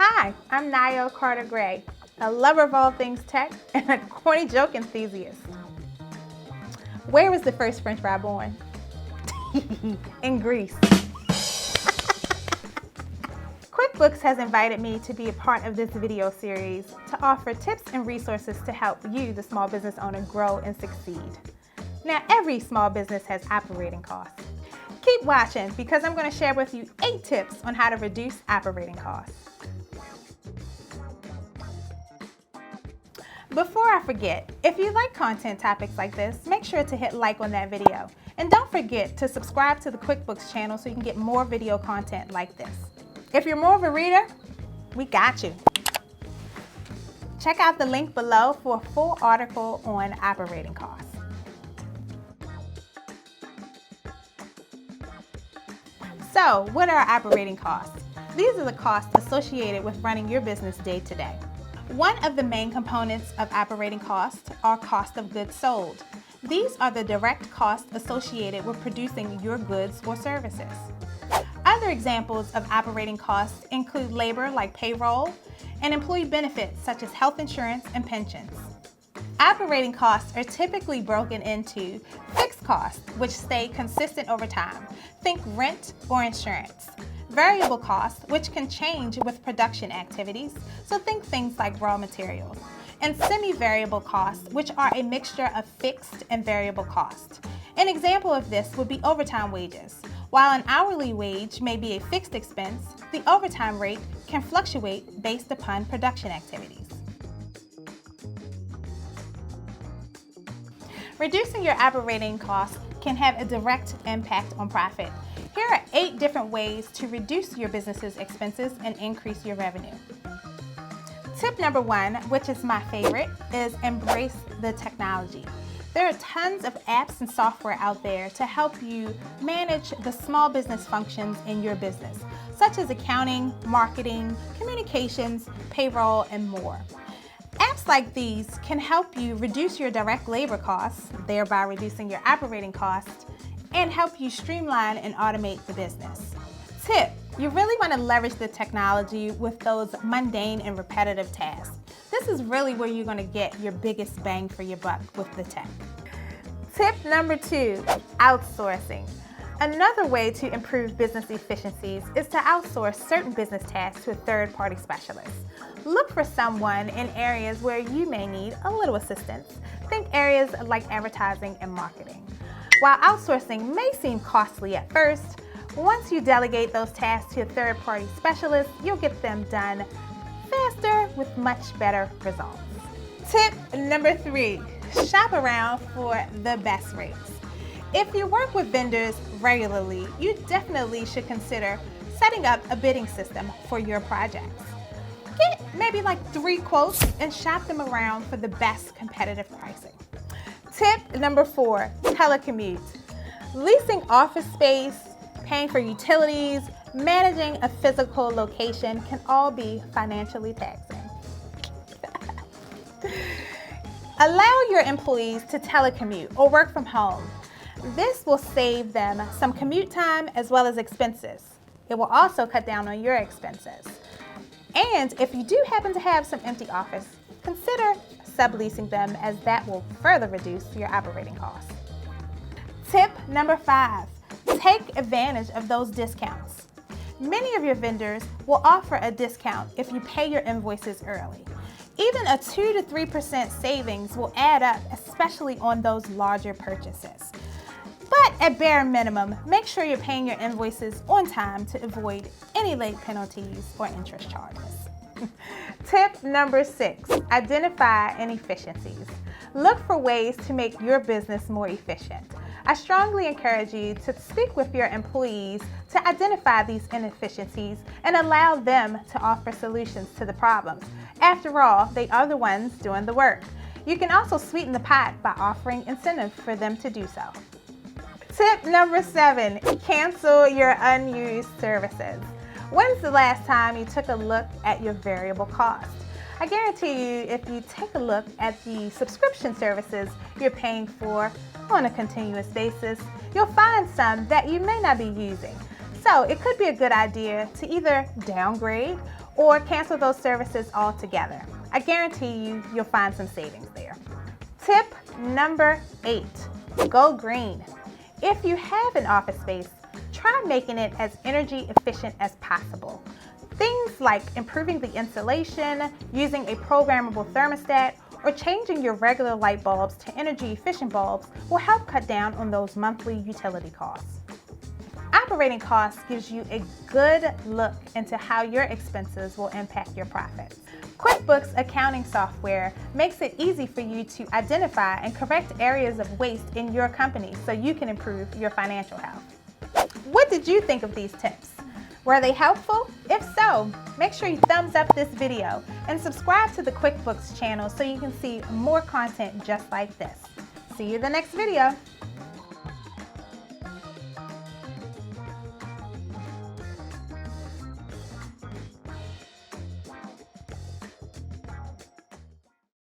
Hi, I'm Nayo Carter-Gray, a lover of all things tech and a corny joke enthusiast. Where was the first French fry born? In Greece. QuickBooks has invited me to be a part of this video series to offer tips and resources to help you, the small business owner, grow and succeed. Now, every small business has operating costs. Keep watching because I'm going to share with you 8 tips on how to reduce operating costs. Before I forget, if you like content topics like this, make sure to hit like on that video. And don't forget to subscribe to the QuickBooks channel so you can get more video content like this. If you're more of a reader, we got you. Check out the link below for a full article on operating costs. So, what are operating costs? These are the costs associated with running your business day to day. One of the main components of operating costs are cost of goods sold. These are the direct costs associated with producing your goods or services. Other examples of operating costs include labor like payroll and employee benefits such as health insurance and pensions. Operating costs are typically broken into fixed costs, which stay consistent over time. Think rent or insurance. Variable costs, which can change with production activities, so think things like raw materials. And semi-variable costs, which are a mixture of fixed and variable costs. An example of this would be overtime wages. While an hourly wage may be a fixed expense, the overtime rate can fluctuate based upon production activities. Reducing your operating costs can have a direct impact on profit. Here are 8 different ways to reduce your business's expenses and increase your revenue. Tip number 1, which is my favorite, is embrace the technology. There are tons of apps and software out there to help you manage the small business functions in your business, such as accounting, marketing, communications, payroll, and more. Apps like these can help you reduce your direct labor costs, thereby reducing your operating costs, and help you streamline and automate the business. Tip: you really want to leverage the technology with those mundane and repetitive tasks. This is really where you're going to get your biggest bang for your buck with the tech. Tip number 2, outsourcing. Another way to improve business efficiencies is to outsource certain business tasks to a third-party specialist. Look for someone in areas where you may need a little assistance. Think areas like advertising and marketing. While outsourcing may seem costly at first, once you delegate those tasks to a third-party specialist, you'll get them done faster with much better results. Tip number 3, shop around for the best rates. If you work with vendors regularly, you definitely should consider setting up a bidding system for your projects. Get maybe like 3 quotes and shop them around for the best competitive pricing. Tip number 4, telecommute. Leasing office space, paying for utilities, managing a physical location can all be financially taxing. Allow your employees to telecommute or work from home. This will save them some commute time as well as expenses. It will also cut down on your expenses. And if you do happen to have some empty office, consider subleasing them, as that will further reduce your operating costs. Tip number 5, take advantage of those discounts. Many of your vendors will offer a discount if you pay your invoices early. Even a 2 to 3% savings will add up, especially on those larger purchases. But at bare minimum, make sure you're paying your invoices on time to avoid any late penalties or interest charges. Tip number 6, identify inefficiencies. Look for ways to make your business more efficient. I strongly encourage you to speak with your employees to identify these inefficiencies and allow them to offer solutions to the problems. After all, they are the ones doing the work. You can also sweeten the pot by offering incentives for them to do so. Tip number 7, cancel your unused services. When's the last time you took a look at your variable cost? I guarantee you, if you take a look at the subscription services you're paying for on a continuous basis, you'll find some that you may not be using. So it could be a good idea to either downgrade or cancel those services altogether. I guarantee you'll find some savings there. Tip number 8, go green. If you have an office space, try making it as energy efficient as possible. Things like improving the insulation, using a programmable thermostat, or changing your regular light bulbs to energy efficient bulbs will help cut down on those monthly utility costs. Operating costs gives you a good look into how your expenses will impact your profits. QuickBooks accounting software makes it easy for you to identify and correct areas of waste in your company so you can improve your financial health. What did you think of these tips? Were they helpful? If so, make sure you thumbs up this video and subscribe to the QuickBooks channel so you can see more content just like this. See you in the next video.